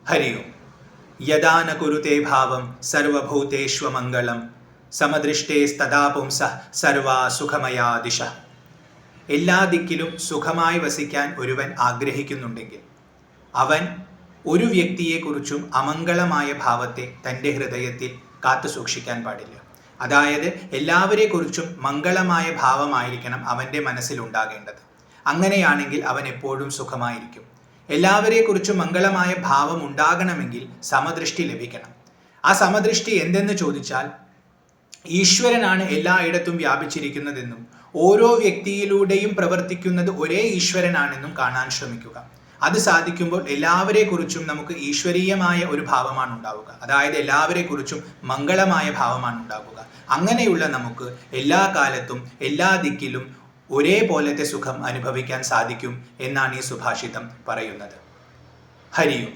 ഹരി ഓം. യദാ ന കുരുതേ ഭാവം സർവഭൂതേഷ്വമംഗളം സമദൃഷ്ടേസ്തദാ പുംസഃ സർവാ സുഖമയാ ദിശ. എല്ലാ ദിക്കിലും സുഖമായി വസിക്കാൻ ഒരുവൻ ആഗ്രഹിക്കുന്നുണ്ടെങ്കിൽ അവൻ ഒരു വ്യക്തിയെക്കുറിച്ചും അമംഗളമായ ഭാവത്തെ തൻ്റെ ഹൃദയത്തിൽ കാത്തു സൂക്ഷിക്കാൻ പാടില്ല. അതായത് എല്ലാവരെക്കുറിച്ചും മംഗളമായ ഭാവമായിരിക്കണം അവൻ്റെ മനസ്സിലുണ്ടാകേണ്ടത്. അങ്ങനെയാണെങ്കിൽ അവൻ എപ്പോഴും സുഖമായിരിക്കും. എല്ലാവരെക്കുറിച്ചും മംഗളമായ ഭാവം ഉണ്ടാകണമെങ്കിൽ സമദൃഷ്ടി ലഭിക്കണം. ആ സമദൃഷ്ടി എന്തെന്ന് ചോദിച്ചാൽ, ഈശ്വരനാണ് എല്ലായിടത്തും വ്യാപിച്ചിരിക്കുന്നതെന്നും ഓരോ വ്യക്തിയിലൂടെയും പ്രവർത്തിക്കുന്നത് ഒരേ ഈശ്വരനാണെന്നും കാണാൻ ശ്രമിക്കുക. അത് സാധിക്കുമ്പോൾ എല്ലാവരെക്കുറിച്ചും നമുക്ക് ഈശ്വരീയമായ ഒരു ഭാവമാണ് ഉണ്ടാവുക. അതായത് എല്ലാവരെക്കുറിച്ചും മംഗളമായ ഭാവമാണ് ഉണ്ടാവുക. അങ്ങനെയുള്ള നമുക്ക് എല്ലാ കാലത്തും എല്ലാ ദിക്കിലും ഒരേപോലത്തെ സുഖം അനുഭവിക്കാൻ സാധിക്കും എന്നാണ് ഈ സുഭാഷിതം പറയുന്നത്. ഹരി ഓം.